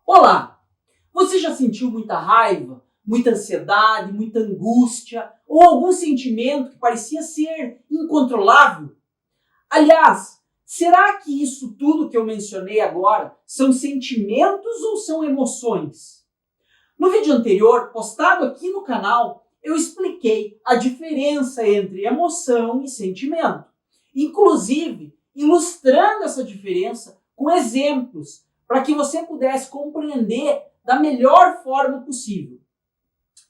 Olá! Você já sentiu muita raiva, muita ansiedade, muita angústia ou algum sentimento que parecia ser incontrolável? Aliás, será que isso tudo que eu mencionei agora são sentimentos ou são emoções? No vídeo anterior, postado aqui no canal, eu expliquei a diferença entre emoção e sentimento, inclusive ilustrando essa diferença com exemplos, para que você pudesse compreender da melhor forma possível.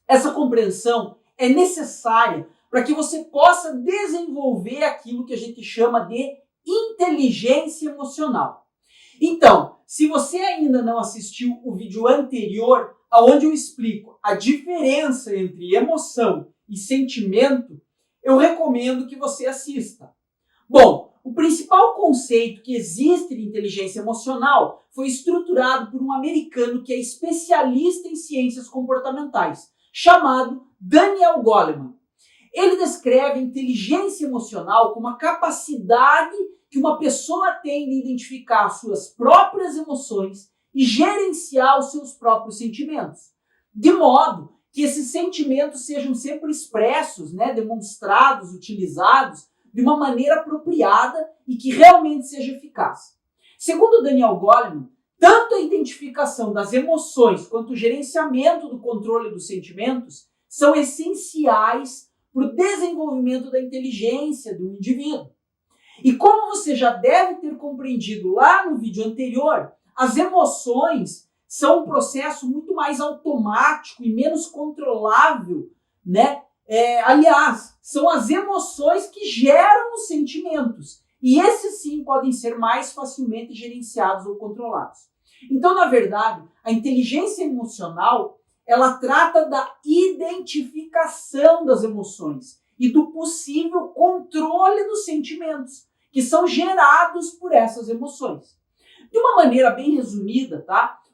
Essa compreensão é necessária para que você possa desenvolver aquilo que a gente chama de inteligência emocional. Então, se você ainda não assistiu o vídeo anterior, onde eu explico a diferença entre emoção e sentimento, eu recomendo que você assista. Bom, o principal conceito que existe de inteligência emocional foi estruturado por um americano que é especialista em ciências comportamentais, chamado Daniel Goleman. Ele descreve a inteligência emocional como a capacidade que uma pessoa tem de identificar suas próprias emoções e gerenciar os seus próprios sentimentos, de modo que esses sentimentos sejam sempre expressos, demonstrados, utilizados de uma maneira apropriada e que realmente seja eficaz. Segundo Daniel Goleman, tanto a identificação das emoções quanto o gerenciamento do controle dos sentimentos são essenciais para o desenvolvimento da inteligência do indivíduo. E como você já deve ter compreendido lá no vídeo anterior, as emoções são um processo muito mais automático e menos controlável, aliás, são as emoções que geram os sentimentos. E esses sim podem ser mais facilmente gerenciados ou controlados. Então, na verdade, a inteligência emocional, ela trata da identificação das emoções e do possível controle dos sentimentos que são gerados por essas emoções. De uma maneira bem resumida,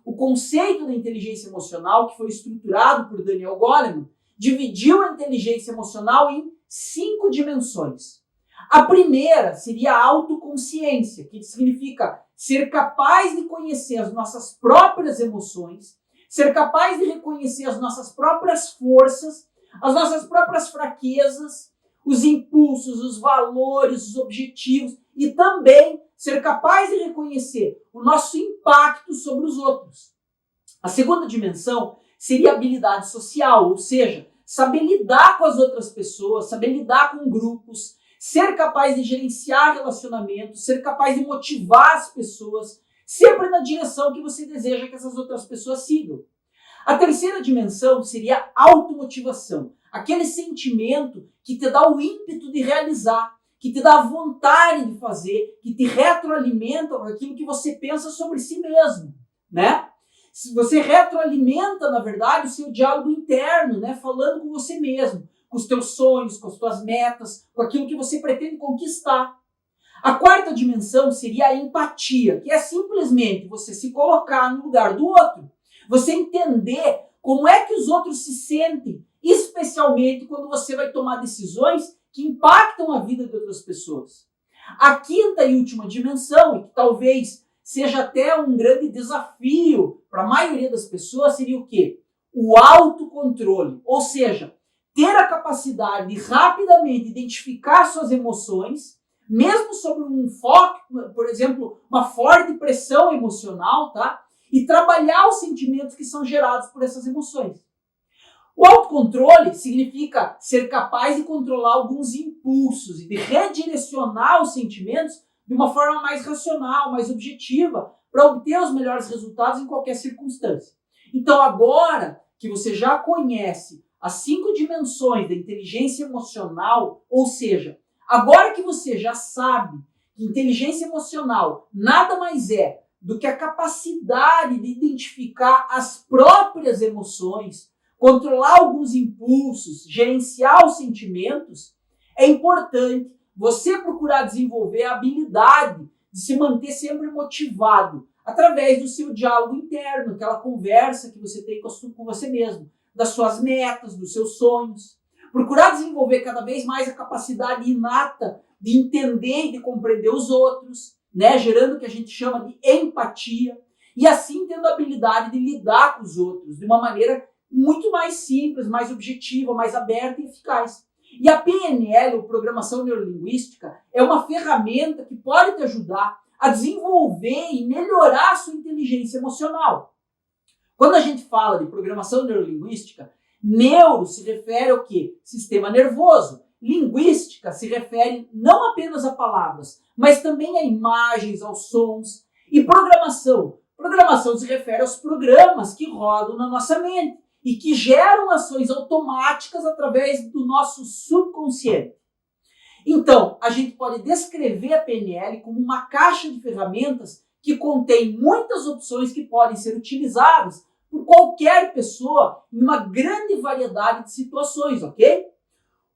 o conceito da inteligência emocional, que foi estruturado por Daniel Goleman, dividiu a inteligência emocional em 5 dimensões. A primeira seria a autoconsciência, que significa ser capaz de conhecer as nossas próprias emoções, ser capaz de reconhecer as nossas próprias forças, as nossas próprias fraquezas, os impulsos, os valores, os objetivos e também ser capaz de reconhecer o nosso impacto sobre os outros. A segunda dimensão seria a habilidade social, ou seja, saber lidar com as outras pessoas, saber lidar com grupos, ser capaz de gerenciar relacionamentos, ser capaz de motivar as pessoas, sempre na direção que você deseja que essas outras pessoas sigam. A terceira dimensão seria a automotivação, aquele sentimento que te dá o ímpeto de realizar, que te dá a vontade de fazer, que te retroalimenta com aquilo que você pensa sobre si mesmo, Você retroalimenta, na verdade, o seu diálogo interno, falando com você mesmo, com os teus sonhos, com as tuas metas, com aquilo que você pretende conquistar. A quarta dimensão seria a empatia, que é simplesmente você se colocar no lugar do outro, você entender como é que os outros se sentem, especialmente quando você vai tomar decisões que impactam a vida de outras pessoas. A quinta e última dimensão, e que talvez seja até um grande desafio para a maioria das pessoas, seria o quê? O autocontrole, ou seja, ter a capacidade de rapidamente identificar suas emoções, mesmo sobre um foco, por exemplo, uma forte pressão emocional, e trabalhar os sentimentos que são gerados por essas emoções. O autocontrole significa ser capaz de controlar alguns impulsos e de redirecionar os sentimentos de uma forma mais racional, mais objetiva, para obter os melhores resultados em qualquer circunstância. Então, agora que você já conhece as 5 dimensões da inteligência emocional, ou seja, agora que você já sabe que inteligência emocional nada mais é do que a capacidade de identificar as próprias emoções, controlar alguns impulsos, gerenciar os sentimentos, é importante você procurar desenvolver a habilidade de se manter sempre motivado através do seu diálogo interno, aquela conversa que você tem com você mesmo, das suas metas, dos seus sonhos. Procurar desenvolver cada vez mais a capacidade inata de entender e de compreender os outros, gerando o que a gente chama de empatia. e assim tendo a habilidade de lidar com os outros de uma maneira muito mais simples, mais objetiva, mais aberta e eficaz. E a PNL, ou Programação Neurolinguística, é uma ferramenta que pode te ajudar a desenvolver e melhorar a sua inteligência emocional. Quando a gente fala de programação neurolinguística, neuro se refere ao quê? Sistema nervoso. Linguística se refere não apenas a palavras, mas também a imagens, aos sons. E programação. Programação se refere aos programas que rodam na nossa mente e que geram ações automáticas através do nosso subconsciente. Então, a gente pode descrever a PNL como uma caixa de ferramentas que contém muitas opções que podem ser utilizadas por qualquer pessoa em uma grande variedade de situações, ok?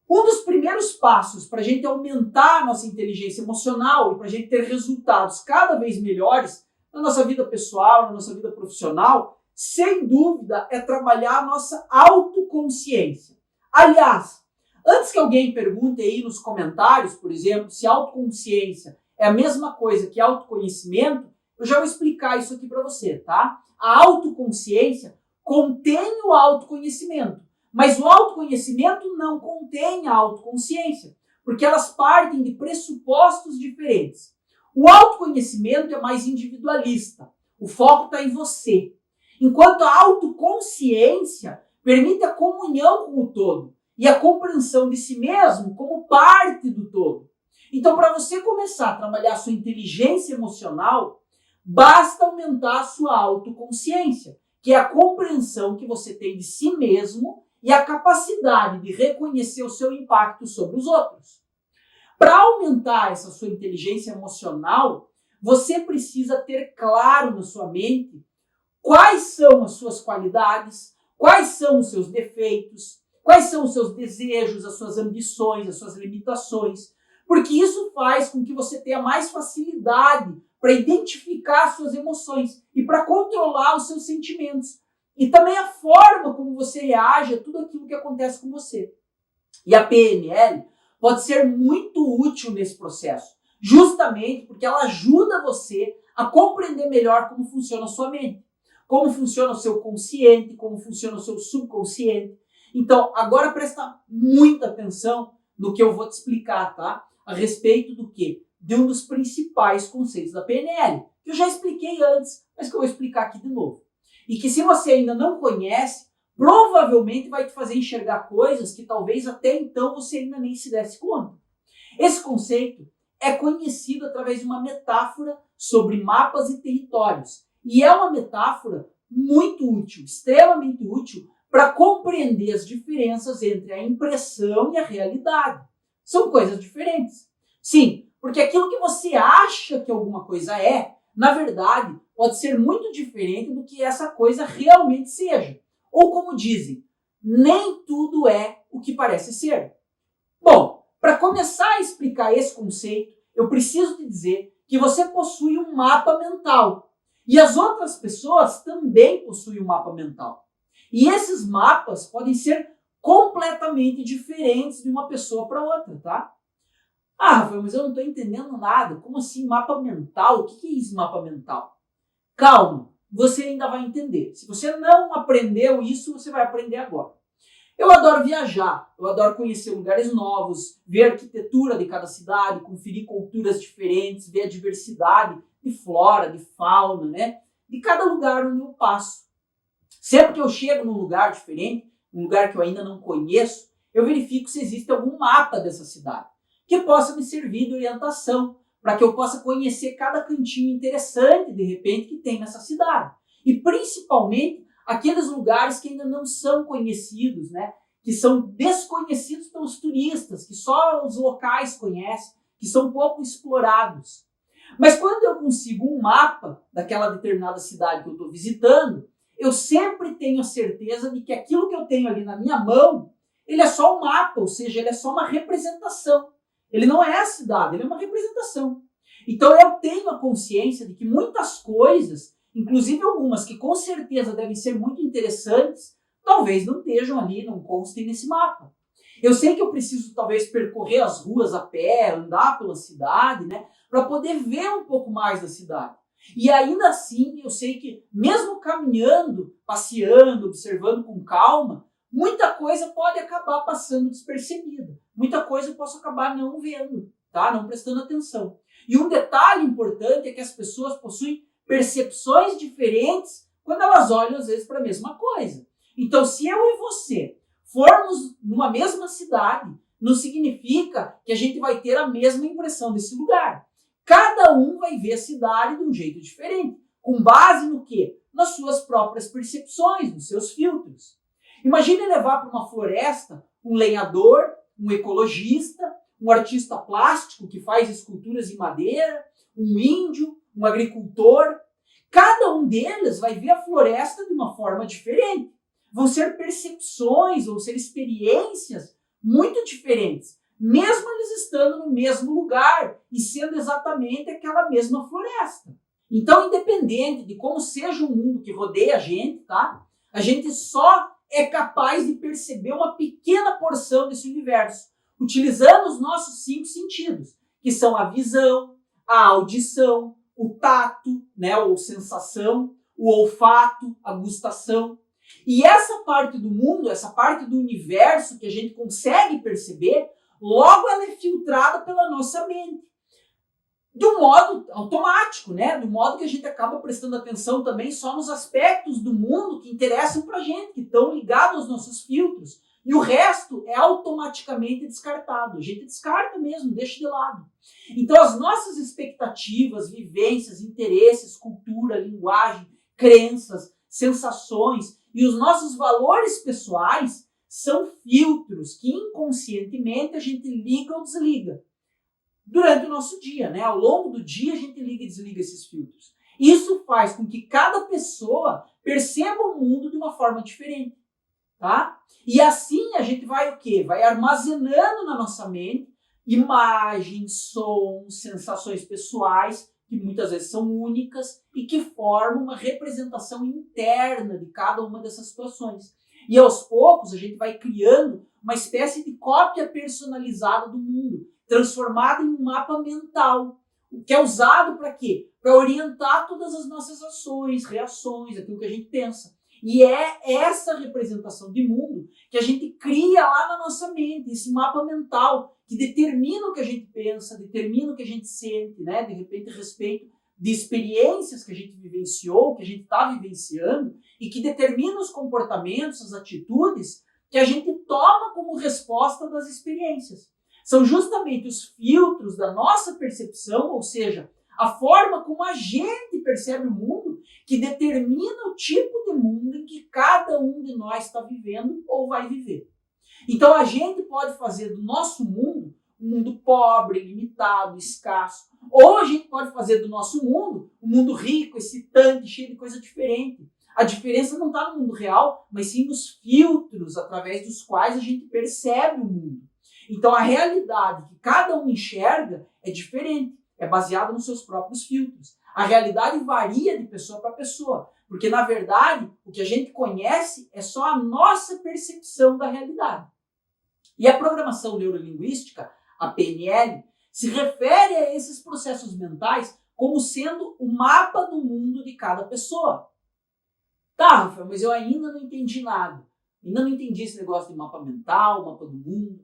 Um dos primeiros passos para a gente aumentar a nossa inteligência emocional e para a gente ter resultados cada vez melhores na nossa vida pessoal, na nossa vida profissional, sem dúvida, é trabalhar a nossa autoconsciência. Aliás, antes que alguém pergunte aí nos comentários, por exemplo, se autoconsciência é a mesma coisa que autoconhecimento, eu já vou explicar isso aqui para você, tá? A autoconsciência contém o autoconhecimento, mas o autoconhecimento não contém a autoconsciência, porque elas partem de pressupostos diferentes. O autoconhecimento é mais individualista, o foco está em você. Enquanto a autoconsciência permite a comunhão com o todo e a compreensão de si mesmo como parte do todo. Então, para você começar a trabalhar a sua inteligência emocional, basta aumentar a sua autoconsciência, que é a compreensão que você tem de si mesmo e a capacidade de reconhecer o seu impacto sobre os outros. Para aumentar essa sua inteligência emocional, você precisa ter claro na sua mente quais são as suas qualidades, quais são os seus defeitos, quais são os seus desejos, as suas ambições, as suas limitações, porque isso faz com que você tenha mais facilidade para identificar as suas emoções e para controlar os seus sentimentos. E também a forma como você reage a tudo aquilo que acontece com você. E a PNL pode ser muito útil nesse processo, justamente porque ela ajuda você a compreender melhor como funciona a sua mente, como funciona o seu consciente, como funciona o seu subconsciente. Então, agora presta muita atenção no que eu vou te explicar, tá? A respeito do quê? De um dos principais conceitos da PNL, que eu já expliquei antes, mas que eu vou explicar aqui de novo. E que se você ainda não conhece, provavelmente vai te fazer enxergar coisas que talvez até então você ainda nem se desse conta. Esse conceito é conhecido através de uma metáfora sobre mapas e territórios. E é uma metáfora muito útil, extremamente útil, para compreender as diferenças entre a impressão e a realidade. São coisas diferentes. Sim, porque aquilo que você acha que alguma coisa é, na verdade, pode ser muito diferente do que essa coisa realmente seja. Ou como dizem, nem tudo é o que parece ser. Bom, para começar a explicar esse conceito, eu preciso te dizer que você possui um mapa mental. E as outras pessoas também possuem um mapa mental. E esses mapas podem ser completamente diferentes de uma pessoa para outra, tá? Ah, Rafael, mas eu não estou entendendo nada. Como assim mapa mental? O que é isso, mapa mental? Calma, você ainda vai entender. Se você não aprendeu isso, você vai aprender agora. Eu adoro viajar, eu adoro conhecer lugares novos, ver a arquitetura de cada cidade, conferir culturas diferentes, ver a diversidade de flora, de fauna, né? De cada lugar onde eu passo. Sempre que eu chego num lugar diferente, um lugar que eu ainda não conheço, eu verifico se existe algum mapa dessa cidade que possa me servir de orientação, para que eu possa conhecer cada cantinho interessante, de repente, que tem nessa cidade. E principalmente aqueles lugares que ainda não são conhecidos, né? Que são desconhecidos pelos turistas, que só os locais conhecem, que são pouco explorados. Mas quando eu consigo um mapa daquela determinada cidade que eu estou visitando, eu sempre tenho a certeza de que aquilo que eu tenho ali na minha mão, ele é só um mapa, ou seja, ele é só uma representação. Ele não é a cidade, ele é uma representação. Então eu tenho a consciência de que muitas coisas, inclusive algumas que com certeza devem ser muito interessantes, talvez não estejam ali, não constem nesse mapa. Eu sei que eu preciso talvez percorrer as ruas a pé, andar pela cidade, né, para poder ver um pouco mais da cidade. E ainda assim, eu sei que mesmo caminhando, passeando, observando com calma, muita coisa pode acabar passando despercebida. Muita coisa eu posso acabar não vendo, tá? Não prestando atenção. E um detalhe importante é que as pessoas possuem percepções diferentes quando elas olham, às vezes, para a mesma coisa. Então, se eu e você formos numa mesma cidade, não significa que a gente vai ter a mesma impressão desse lugar. Cada um vai ver a cidade de um jeito diferente. Com base no quê? Nas suas próprias percepções, nos seus filtros. Imagine levar para uma floresta um lenhador, um ecologista, um artista plástico que faz esculturas em madeira, um índio, um agricultor. Cada um deles vai ver a floresta de uma forma diferente. Vão ser percepções, vão ser experiências muito diferentes, mesmo eles estando no mesmo lugar e sendo exatamente aquela mesma floresta. Então, independente de como seja o mundo que rodeia a gente, tá? A gente só é capaz de perceber uma pequena porção desse universo, utilizando os nossos 5 sentidos, que são a visão, a audição, o tato, né, ou sensação, o olfato, a gustação. E essa parte do mundo, essa parte do universo que a gente consegue perceber, logo ela é filtrada pela nossa mente. De um modo automático, né? Do modo que a gente acaba prestando atenção também só nos aspectos do mundo que interessam pra gente, que estão ligados aos nossos filtros. E o resto é automaticamente descartado. A gente descarta mesmo, deixa de lado. Então as nossas expectativas, vivências, interesses, cultura, linguagem, crenças, sensações e os nossos valores pessoais são filtros que inconscientemente a gente liga ou desliga durante o nosso dia, né? Ao longo do dia a gente liga e desliga esses filtros. Isso faz com que cada pessoa perceba o mundo de uma forma diferente, tá? E assim a gente vai o quê? Vai armazenando na nossa mente imagens, sons, sensações pessoais que muitas vezes são únicas e que formam uma representação interna de cada uma dessas situações. E aos poucos a gente vai criando uma espécie de cópia personalizada do mundo, transformada em um mapa mental, que é usado para quê? Para orientar todas as nossas ações, reações, aquilo que a gente pensa. E é essa representação de mundo que a gente cria lá na nossa mente, esse mapa mental que determina o que a gente pensa, determina o que a gente sente, né? De repente, a respeito de experiências que a gente vivenciou, que a gente está vivenciando, e que determina os comportamentos, as atitudes que a gente toma como resposta das experiências. São justamente os filtros da nossa percepção, ou seja, a forma como a gente percebe o mundo, que determina o tipo de mundo em que cada um de nós está vivendo ou vai viver. Então a gente pode fazer do nosso mundo um mundo pobre, limitado, escasso. Ou a gente pode fazer do nosso mundo um mundo rico, excitante, cheio de coisa diferente. A diferença não está no mundo real, mas sim nos filtros através dos quais a gente percebe o mundo. Então a realidade que cada um enxerga é diferente, é baseada nos seus próprios filtros. A realidade varia de pessoa para pessoa, porque na verdade o que a gente conhece é só a nossa percepção da realidade. E a programação neurolinguística, a PNL, se refere a esses processos mentais como sendo o mapa do mundo de cada pessoa. Tá, Rafael, mas eu ainda não entendi nada. Ainda não entendi esse negócio de mapa mental, mapa do mundo.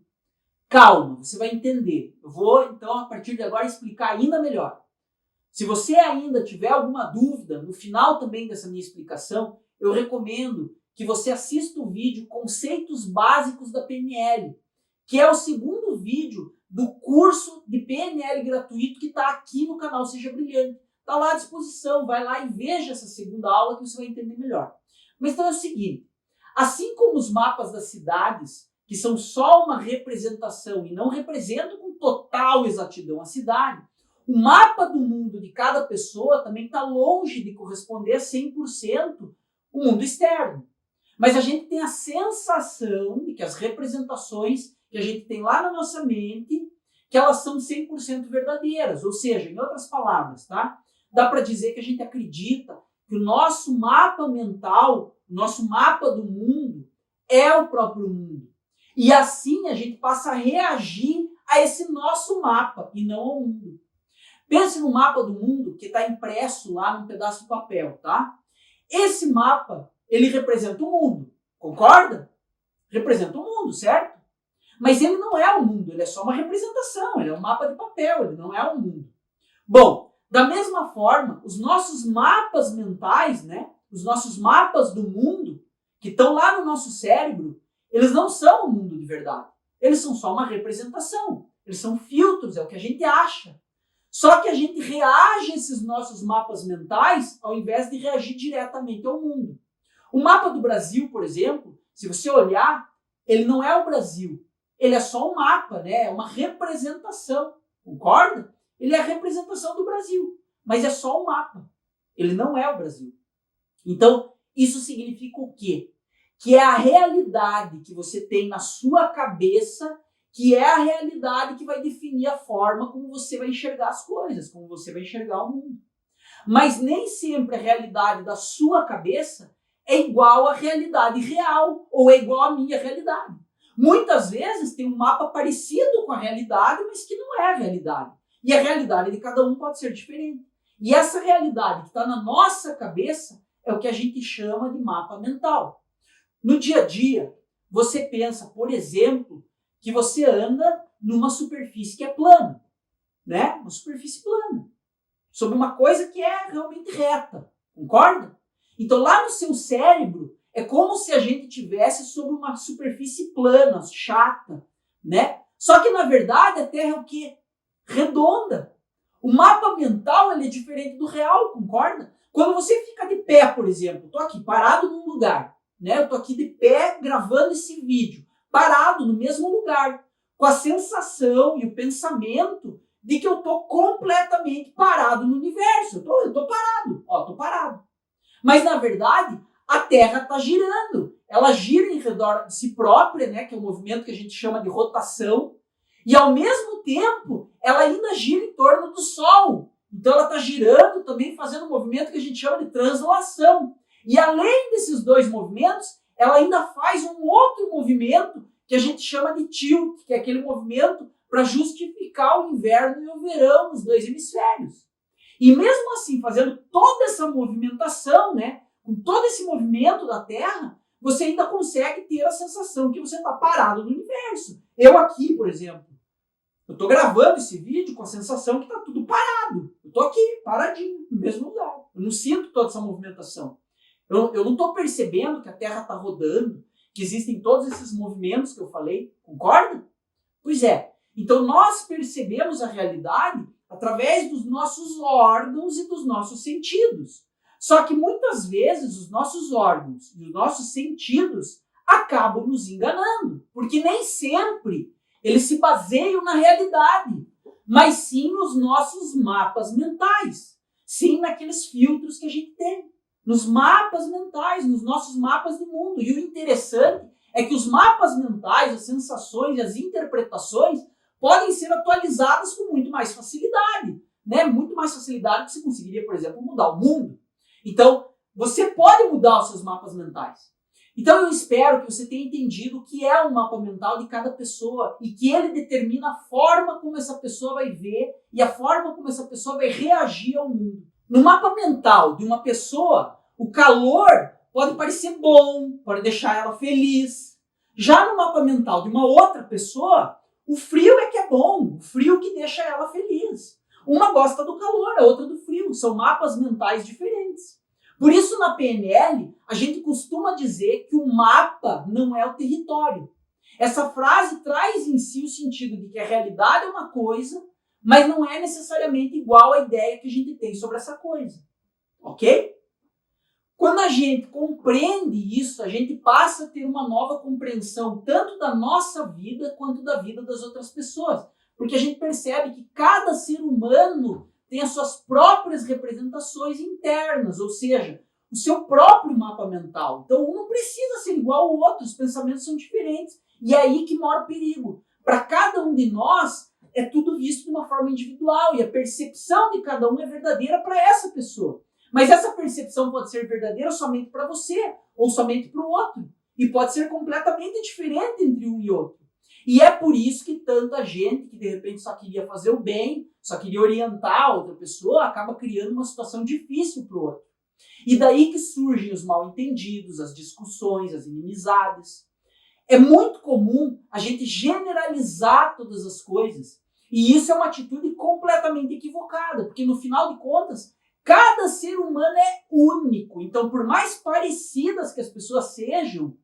Calma, você vai entender. Eu vou, então, a partir de agora, explicar ainda melhor. Se você ainda tiver alguma dúvida, no final também dessa minha explicação, eu recomendo que você assista o vídeo Conceitos Básicos da PNL, que é o segundo vídeo do curso de PNL gratuito que está aqui no canal Seja Brilhante. Está lá à disposição, vai lá e veja essa segunda aula que você vai entender melhor. Mas então é o seguinte, assim como os mapas das cidades, que são só uma representação e não representam com total exatidão a cidade, o mapa do mundo de cada pessoa também está longe de corresponder a 100% o mundo externo. Mas a gente tem a sensação de que as representações que a gente tem lá na nossa mente, que elas são 100% verdadeiras. Ou seja, em outras palavras, tá? Dá para dizer que a gente acredita que o nosso mapa mental, o nosso mapa do mundo é o próprio mundo. E assim a gente passa a reagir a esse nosso mapa e não ao mundo. Pense no mapa do mundo que está impresso lá num pedaço de papel, tá? Esse mapa, ele representa o mundo, concorda? Representa o mundo, certo? Mas ele não é o mundo, ele é só uma representação, ele é um mapa de papel, ele não é o mundo. Bom, da mesma forma, os nossos mapas mentais, né? Os nossos mapas do mundo, que estão lá no nosso cérebro, eles não são o mundo de verdade. Eles são só uma representação. Eles são filtros, é o que a gente acha. Só que a gente reage a esses nossos mapas mentais ao invés de reagir diretamente ao mundo. O mapa do Brasil, por exemplo, se você olhar, ele não é o Brasil. Ele é só um mapa, né? É uma representação. Concorda? Ele é a representação do Brasil. Mas é só um mapa. Ele não é o Brasil. Então, isso significa o quê? Que é a realidade que você tem na sua cabeça, que é a realidade que vai definir a forma como você vai enxergar as coisas, como você vai enxergar o mundo. Mas nem sempre a realidade da sua cabeça é igual à realidade real, ou é igual à minha realidade. Muitas vezes tem um mapa parecido com a realidade, mas que não é a realidade. E a realidade de cada um pode ser diferente. E essa realidade que está na nossa cabeça é o que a gente chama de mapa mental. No dia a dia, você pensa, por exemplo, que você anda numa superfície que é plana, né? Uma superfície plana. Sobre uma coisa que é realmente reta. Concorda? Então lá no seu cérebro é como se a gente tivesse sobre uma superfície plana, chata, né? Só que na verdade a Terra é o quê? Redonda. O mapa mental ele é diferente do real, concorda? Quando você fica de pé, por exemplo, estou aqui parado num lugar, né? Eu estou aqui de pé gravando esse vídeo, parado no mesmo lugar, com a sensação e o pensamento de que eu estou completamente parado no universo. Eu estou parado, estou parado. Mas na verdade, a Terra está girando. Ela gira em redor de si própria, né? Que é um movimento que a gente chama de rotação. E ao mesmo tempo, ela ainda gira em torno do Sol. Então ela está girando também, fazendo um movimento que a gente chama de translação. E além desses dois movimentos, ela ainda faz um outro movimento que a gente chama de tilt, que é aquele movimento para justificar o inverno e o verão nos dois hemisférios. E mesmo assim, fazendo toda essa movimentação, né, com todo esse movimento da Terra, você ainda consegue ter a sensação que você está parado no universo. Eu aqui, por exemplo, eu estou gravando esse vídeo com a sensação que está tudo parado. Eu estou aqui, paradinho, no mesmo lugar. Eu não sinto toda essa movimentação. Eu não estou percebendo que a Terra está rodando, que existem todos esses movimentos que eu falei. Concorda? Pois é. Então nós percebemos a realidade através dos nossos órgãos e dos nossos sentidos. Só que muitas vezes os nossos órgãos e os nossos sentidos acabam nos enganando, porque nem sempre eles se baseiam na realidade, mas sim nos nossos mapas mentais, sim naqueles filtros que a gente tem, nos mapas mentais, nos nossos mapas de mundo. E o interessante é que os mapas mentais, as sensações e as interpretações podem ser atualizadas com muito mais facilidade, né? Muito mais facilidade que você conseguiria, por exemplo, mudar o mundo. Então, você pode mudar os seus mapas mentais. Então, eu espero que você tenha entendido o que é um mapa mental de cada pessoa e que ele determina a forma como essa pessoa vai ver e a forma como essa pessoa vai reagir ao mundo. No mapa mental de uma pessoa, o calor pode parecer bom, pode deixar ela feliz. Já no mapa mental de uma outra pessoa, o frio é que é bom, o frio que deixa ela feliz. Uma gosta do calor, a outra do frio. São mapas mentais diferentes. Por isso, na PNL, a gente costuma dizer que o mapa não é o território. Essa frase traz em si o sentido de que a realidade é uma coisa, mas não é necessariamente igual à ideia que a gente tem sobre essa coisa. Ok? Quando a gente compreende isso, a gente passa a ter uma nova compreensão tanto da nossa vida quanto da vida das outras pessoas. Porque a gente percebe que cada ser humano tem as suas próprias representações internas, ou seja, o seu próprio mapa mental. Então, um não precisa ser igual ao outro, os pensamentos são diferentes. E é aí que mora o perigo. Para cada um de nós, é tudo visto de uma forma individual e a percepção de cada um é verdadeira para essa pessoa. Mas essa percepção pode ser verdadeira somente para você ou somente para o outro. E pode ser completamente diferente entre um e outro. E é por isso que tanta gente que de repente só queria fazer o bem, só queria orientar a outra pessoa, acaba criando uma situação difícil para o outro. E daí que surgem os mal-entendidos, as discussões, as inimizades. É muito comum a gente generalizar todas as coisas. E isso é uma atitude completamente equivocada, porque no final de contas, cada ser humano é único. Então, por mais parecidas que as pessoas sejam,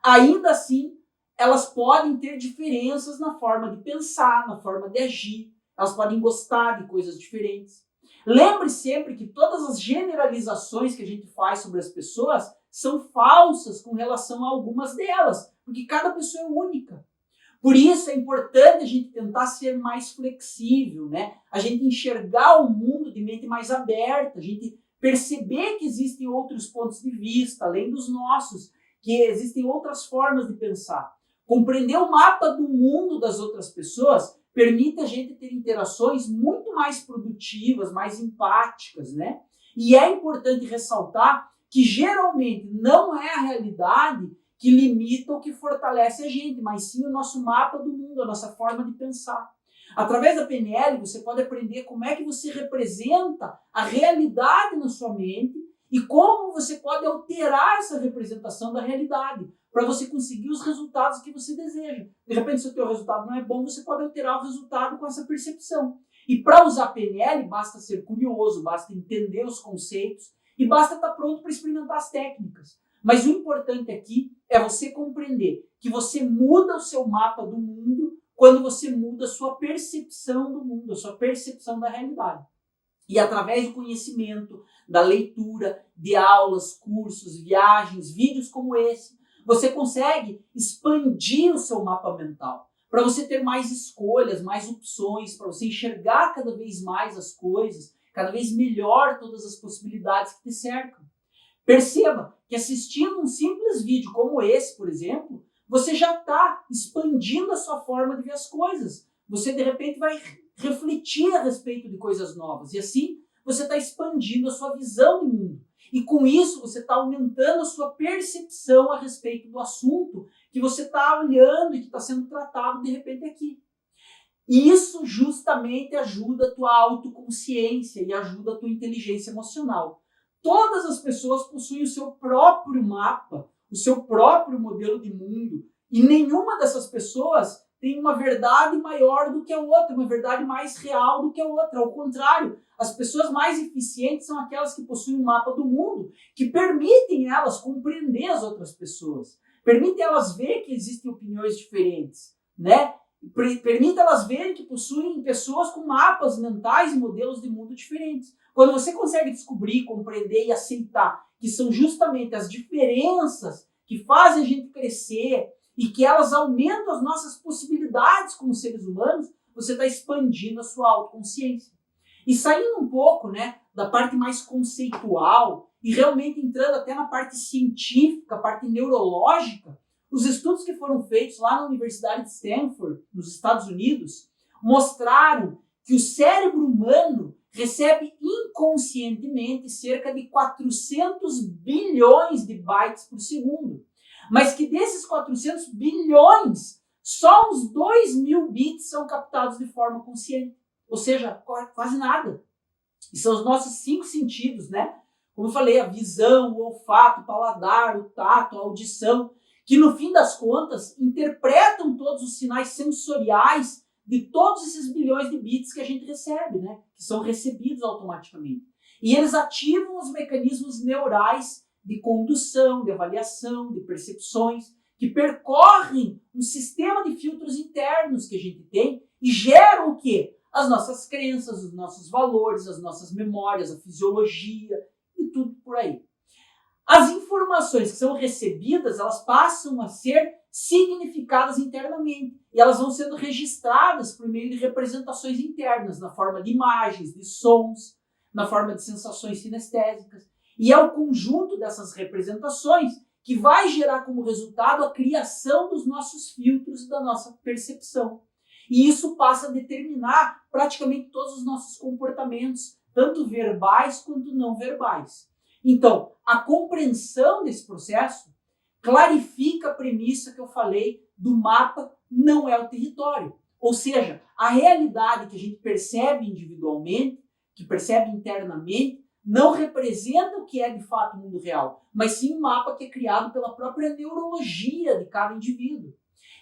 ainda assim, elas podem ter diferenças na forma de pensar, na forma de agir. Elas podem gostar de coisas diferentes. Lembre sempre que todas as generalizações que a gente faz sobre as pessoas são falsas com relação a algumas delas, porque cada pessoa é única. Por isso é importante a gente tentar ser mais flexível, né? A gente enxergar o mundo de mente mais aberta, a gente perceber que existem outros pontos de vista, além dos nossos, que existem outras formas de pensar. Compreender o mapa do mundo das outras pessoas permite a gente ter interações muito mais produtivas, mais empáticas, né? E é importante ressaltar que geralmente não é a realidade que limita ou que fortalece a gente, mas sim o nosso mapa do mundo, a nossa forma de pensar. Através da PNL, você pode aprender como é que você representa a realidade na sua mente e como você pode alterar essa representação da realidade para você conseguir os resultados que você deseja. De repente, se o teu resultado não é bom, você pode alterar o resultado com essa percepção. E para usar PNL, basta ser curioso, basta entender os conceitos e basta estar pronto para experimentar as técnicas. Mas o importante aqui é você compreender que você muda o seu mapa do mundo quando você muda a sua percepção do mundo, a sua percepção da realidade. E através do conhecimento, da leitura, de aulas, cursos, viagens, vídeos como esse, você consegue expandir o seu mapa mental para você ter mais escolhas, mais opções, para você enxergar cada vez mais as coisas, cada vez melhor todas as possibilidades que te cercam. Perceba que assistindo um simples vídeo como esse, por exemplo, você já está expandindo a sua forma de ver as coisas. Você, de repente, vai refletir a respeito de coisas novas. E assim, você está expandindo a sua visão de mundo. E com isso, você está aumentando a sua percepção a respeito do assunto que você está olhando e que está sendo tratado, de repente, aqui. E isso justamente ajuda a tua autoconsciência e ajuda a tua inteligência emocional. Todas as pessoas possuem o seu próprio mapa, o seu próprio modelo de mundo. E nenhuma dessas pessoas tem uma verdade maior do que a outra, uma verdade mais real do que a outra. Ao contrário, as pessoas mais eficientes são aquelas que possuem um mapa do mundo, que permitem elas compreender as outras pessoas, permitem elas ver que existem opiniões diferentes, né? Permite elas verem que possuem pessoas com mapas mentais e modelos de mundo diferentes. Quando você consegue descobrir, compreender e aceitar que são justamente as diferenças que fazem a gente crescer e que elas aumentam as nossas possibilidades como seres humanos, você está expandindo a sua autoconsciência. E saindo um pouco, né, da parte mais conceitual e realmente entrando até na parte científica, a parte neurológica, os estudos que foram feitos lá na Universidade de Stanford, nos Estados Unidos, mostraram que o cérebro humano recebe inconscientemente cerca de 400 bilhões de bytes por segundo. Mas que desses 400 bilhões, só uns 2.000 bits são captados de forma consciente. Ou seja, quase nada. E são os nossos 5 sentidos, né? Como eu falei, a visão, o olfato, o paladar, o tato, a audição, que no fim das contas interpretam todos os sinais sensoriais de todos esses bilhões de bits que a gente recebe, né? Que são recebidos automaticamente. E eles ativam os mecanismos neurais de condução, de avaliação, de percepções, que percorrem um sistema de filtros internos que a gente tem e geram o quê? As nossas crenças, os nossos valores, as nossas memórias, a fisiologia e tudo por aí. As informações que são recebidas, elas passam a ser significadas internamente e elas vão sendo registradas por meio de representações internas, na forma de imagens, de sons, na forma de sensações sinestésicas. E é o conjunto dessas representações que vai gerar como resultado a criação dos nossos filtros e da nossa percepção. E isso passa a determinar praticamente todos os nossos comportamentos, tanto verbais quanto não verbais. Então, a compreensão desse processo clarifica a premissa que eu falei do mapa não é o território. Ou seja, a realidade que a gente percebe individualmente, que percebe internamente, não representa o que é de fato o mundo real, mas sim um mapa que é criado pela própria neurologia de cada indivíduo.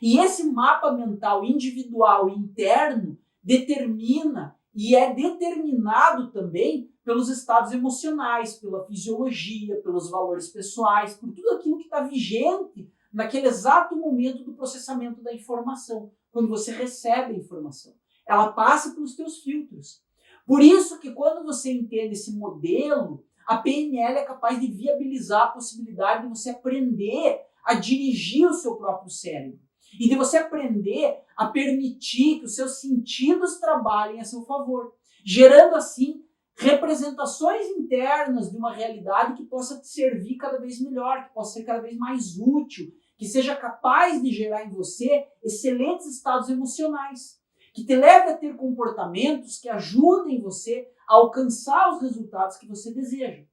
E esse mapa mental individual e interno determina e é determinado também pelos estados emocionais, pela fisiologia, pelos valores pessoais, por tudo aquilo que está vigente naquele exato momento do processamento da informação, quando você recebe a informação. Ela passa pelos teus filtros. Por isso que quando você entende esse modelo, a PNL é capaz de viabilizar a possibilidade de você aprender a dirigir o seu próprio cérebro. E de você aprender a permitir que os seus sentidos trabalhem a seu favor, gerando assim representações internas de uma realidade que possa te servir cada vez melhor, que possa ser cada vez mais útil, que seja capaz de gerar em você excelentes estados emocionais, que te leve a ter comportamentos que ajudem você a alcançar os resultados que você deseja.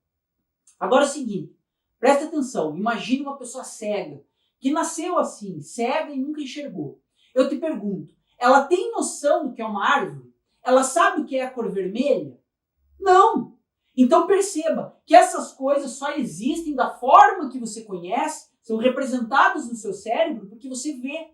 Agora é o seguinte, preste atenção, imagine uma pessoa cega, que nasceu assim, cega e nunca enxergou. Eu te pergunto, ela tem noção do que é uma árvore? Ela sabe o que é a cor vermelha? Não! Então perceba que essas coisas só existem da forma que você conhece, são representadas no seu cérebro porque você vê.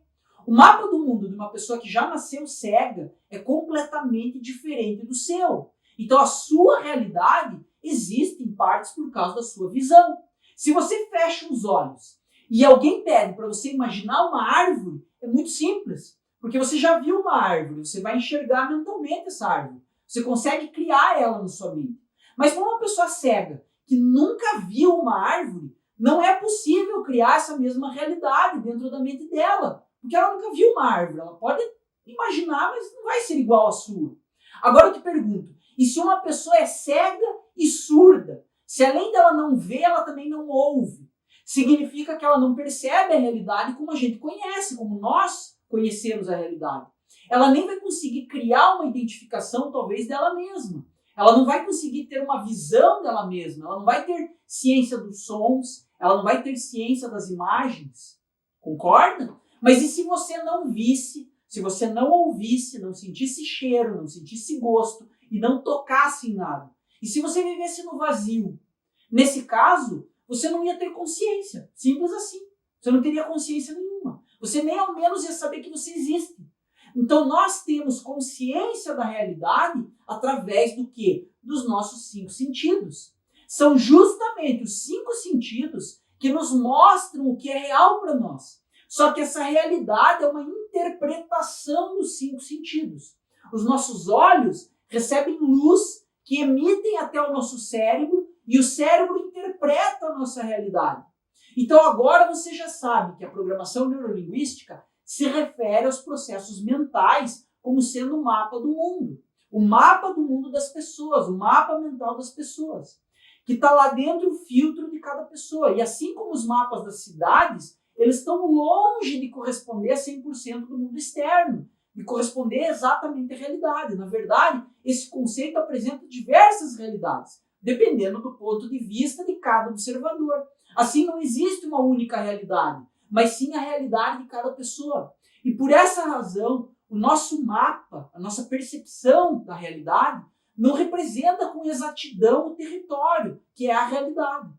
O mapa do mundo de uma pessoa que já nasceu cega é completamente diferente do seu. Então a sua realidade existe em partes por causa da sua visão. Se você fecha os olhos e alguém pede para você imaginar uma árvore, é muito simples, porque você já viu uma árvore, você vai enxergar mentalmente essa árvore. Você consegue criar ela na sua mente. Mas para uma pessoa cega que nunca viu uma árvore, não é possível criar essa mesma realidade dentro da mente dela. Porque ela nunca viu uma árvore. Ela pode imaginar, mas não vai ser igual à sua. Agora eu te pergunto, e se uma pessoa é cega e surda? Se além dela não ver, ela também não ouve. Significa que ela não percebe a realidade como a gente conhece, como nós conhecemos a realidade. Ela nem vai conseguir criar uma identificação, talvez, dela mesma. Ela não vai conseguir ter uma visão dela mesma. Ela não vai ter ciência dos sons. Ela não vai ter ciência das imagens. Concorda? Mas e se você não visse, se você não ouvisse, não sentisse cheiro, não sentisse gosto e não tocasse em nada? E se você vivesse no vazio? Nesse caso, você não ia ter consciência. Simples assim. Você não teria consciência nenhuma. Você nem ao menos ia saber que você existe. Então nós temos consciência da realidade através do quê? Dos nossos 5 sentidos. São justamente os 5 sentidos que nos mostram o que é real para nós. Só que essa realidade é uma interpretação dos 5 sentidos. Os nossos olhos recebem luz que emitem até o nosso cérebro e o cérebro interpreta a nossa realidade. Então agora você já sabe que a programação neurolinguística se refere aos processos mentais como sendo o mapa do mundo. O mapa do mundo das pessoas, o mapa mental das pessoas. Que está lá dentro o filtro de cada pessoa. E assim como os mapas das cidades, eles estão longe de corresponder a 100% do mundo externo, de corresponder exatamente à realidade. Na verdade, esse conceito apresenta diversas realidades, dependendo do ponto de vista de cada observador. Assim, não existe uma única realidade, mas sim a realidade de cada pessoa. E por essa razão, o nosso mapa, a nossa percepção da realidade, não representa com exatidão o território, que é a realidade.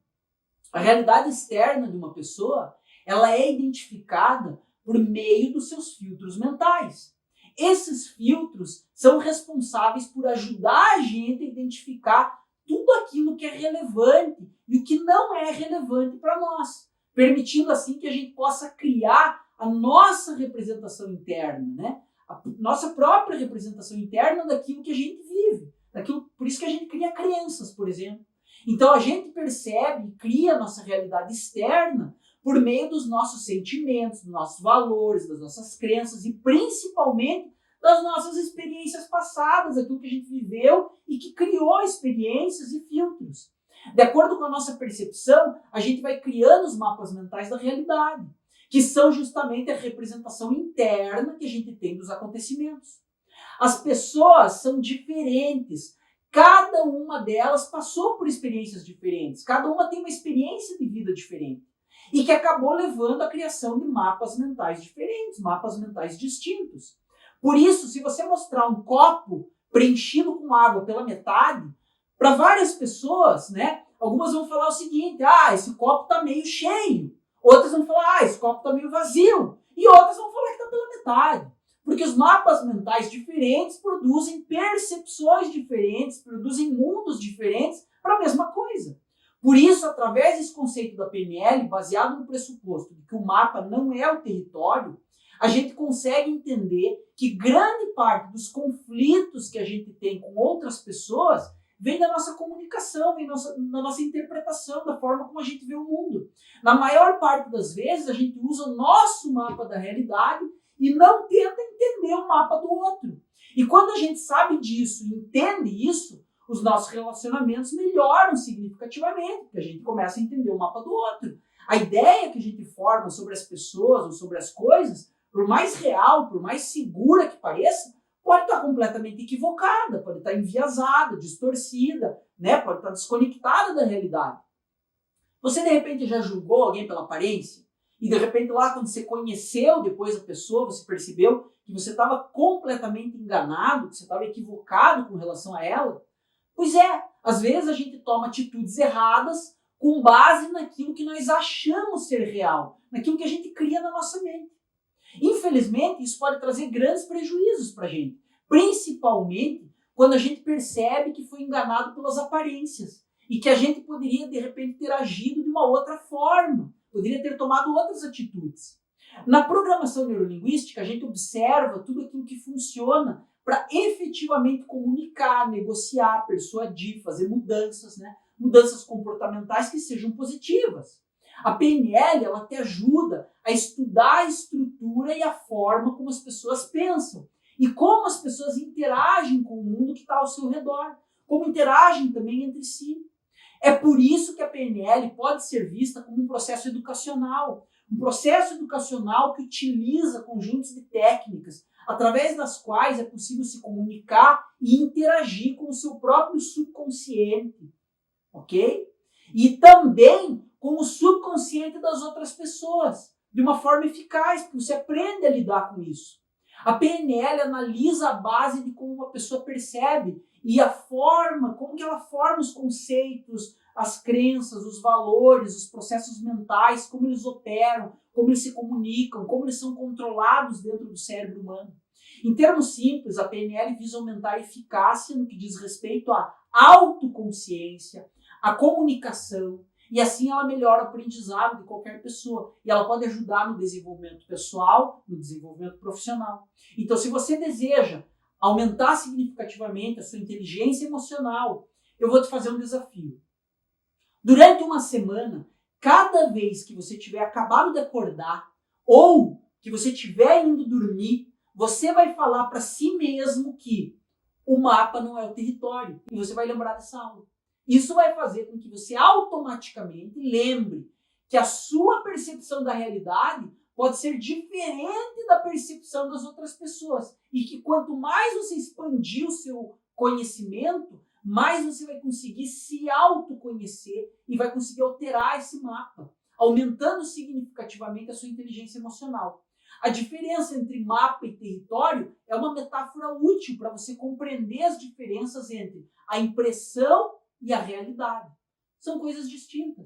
A realidade externa de uma pessoa, ela é identificada por meio dos seus filtros mentais. Esses filtros são responsáveis por ajudar a gente a identificar tudo aquilo que é relevante e o que não é relevante para nós, permitindo assim que a gente possa criar a nossa representação interna, né? A nossa própria representação interna daquilo que a gente vive. Por isso que a gente cria crenças, por exemplo. Então a gente percebe e cria a nossa realidade externa por meio dos nossos sentimentos, dos nossos valores, das nossas crenças e principalmente das nossas experiências passadas, aquilo que a gente viveu e que criou experiências e filtros. De acordo com a nossa percepção, a gente vai criando os mapas mentais da realidade, que são justamente a representação interna que a gente tem dos acontecimentos. As pessoas são diferentes, cada uma delas passou por experiências diferentes, cada uma tem uma experiência de vida diferente. e que acabou levando à criação de mapas mentais diferentes, mapas mentais distintos. Por isso, se você mostrar um copo preenchido com água pela metade, para várias pessoas, né, algumas vão falar o seguinte: esse copo está meio cheio. Outras vão falar: esse copo está meio vazio. E outras vão falar que está pela metade. Porque os mapas mentais diferentes produzem percepções diferentes, produzem mundos diferentes para a mesma coisa. Por isso, através desse conceito da PNL, baseado no pressuposto de que o mapa não é o território, a gente consegue entender que grande parte dos conflitos que a gente tem com outras pessoas vem da nossa comunicação, vem da nossa interpretação, da forma como a gente vê o mundo. Na maior parte das vezes, a gente usa o nosso mapa da realidade e não tenta entender o mapa do outro. E quando a gente sabe disso e entende isso, os nossos relacionamentos melhoram significativamente, porque a gente começa a entender o mapa do outro. A ideia que a gente forma sobre as pessoas ou sobre as coisas, por mais real, por mais segura que pareça, pode estar completamente equivocada, pode estar enviesada, distorcida, né? Pode estar desconectada da realidade. Você, de repente, já julgou alguém pela aparência? E, de repente, lá, quando você conheceu depois a pessoa, você percebeu que você estava completamente enganado, que você estava equivocado com relação a ela? Pois é, às vezes a gente toma atitudes erradas com base naquilo que nós achamos ser real, naquilo que a gente cria na nossa mente. Infelizmente, isso pode trazer grandes prejuízos para a gente, principalmente quando a gente percebe que foi enganado pelas aparências e que a gente poderia, de repente, ter agido de uma outra forma, poderia ter tomado outras atitudes. Na programação neurolinguística, a gente observa tudo aquilo que funciona para efetivamente comunicar, negociar, persuadir, fazer mudanças, né? Mudanças comportamentais que sejam positivas. A PNL, ela te ajuda a estudar a estrutura e a forma como as pessoas pensam e como as pessoas interagem com o mundo que está ao seu redor, como interagem também entre si. É por isso que a PNL pode ser vista como um processo educacional que utiliza conjuntos de técnicas através das quais é possível se comunicar e interagir com o seu próprio subconsciente, ok? E também com o subconsciente das outras pessoas, de uma forma eficaz, porque você aprende a lidar com isso. A PNL analisa a base de como uma pessoa percebe e a forma, como que ela forma os conceitos, as crenças, os valores, os processos mentais, como eles operam, como eles se comunicam, como eles são controlados dentro do cérebro humano. Em termos simples, a PNL visa aumentar a eficácia no que diz respeito à autoconsciência, à comunicação, e assim ela melhora o aprendizado de qualquer pessoa. E ela pode ajudar no desenvolvimento pessoal, no desenvolvimento profissional. Então, se você deseja aumentar significativamente a sua inteligência emocional, eu vou te fazer um desafio. Durante uma semana, cada vez que você tiver acabado de acordar ou que você estiver indo dormir, você vai falar para si mesmo que o mapa não é o território. E você vai lembrar dessa aula. Isso vai fazer com que você automaticamente lembre que a sua percepção da realidade pode ser diferente da percepção das outras pessoas. E que quanto mais você expandir o seu conhecimento, mais você vai conseguir se autoconhecer e vai conseguir alterar esse mapa, aumentando significativamente a sua inteligência emocional. A diferença entre mapa e território é uma metáfora útil para você compreender as diferenças entre a impressão e a realidade. São coisas distintas.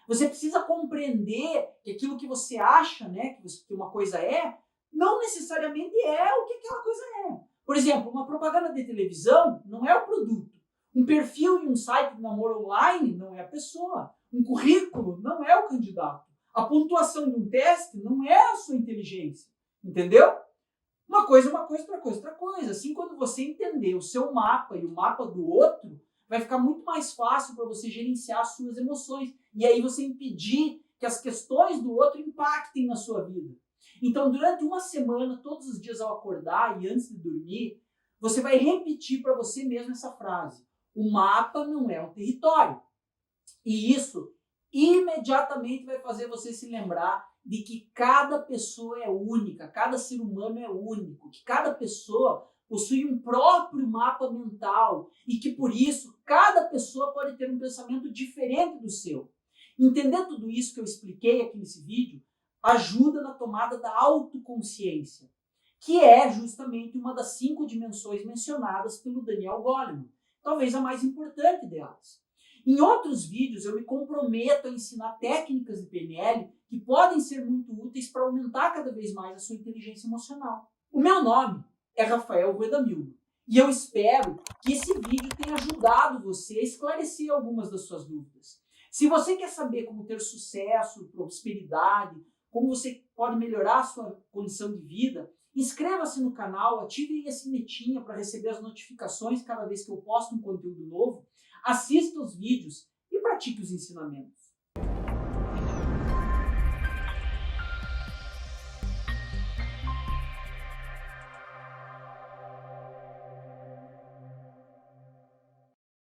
Você precisa compreender que aquilo que você acha, né, que uma coisa é, não necessariamente é o que aquela coisa é. Por exemplo, uma propaganda de televisão não é o produto. Um perfil em um site de namoro online não é a pessoa. Um currículo não é o candidato. A pontuação de um teste não é a sua inteligência. Entendeu? Uma coisa é uma coisa, outra coisa é outra coisa. Assim, quando você entender o seu mapa e o mapa do outro, vai ficar muito mais fácil para você gerenciar as suas emoções. E aí você impedir que as questões do outro impactem na sua vida. Então, durante uma semana, todos os dias ao acordar e antes de dormir, você vai repetir para você mesmo essa frase. O mapa não é um território. E isso imediatamente vai fazer você se lembrar de que cada pessoa é única, cada ser humano é único, que cada pessoa possui um próprio mapa mental e que, por isso, cada pessoa pode ter um pensamento diferente do seu. Entender tudo isso que eu expliquei aqui nesse vídeo ajuda na tomada da autoconsciência, que é justamente uma das 5 dimensões mencionadas pelo Daniel Goleman, talvez a mais importante delas. Em outros vídeos eu me comprometo a ensinar técnicas de PNL que podem ser muito úteis para aumentar cada vez mais a sua inteligência emocional. O meu nome é Rafael Rueda Milman e eu espero que esse vídeo tenha ajudado você a esclarecer algumas das suas dúvidas. Se você quer saber como ter sucesso, prosperidade, como você pode melhorar a sua condição de vida, inscreva-se no canal, ative a sinetinha para receber as notificações cada vez que eu posto um conteúdo novo, assista os vídeos e pratique os ensinamentos.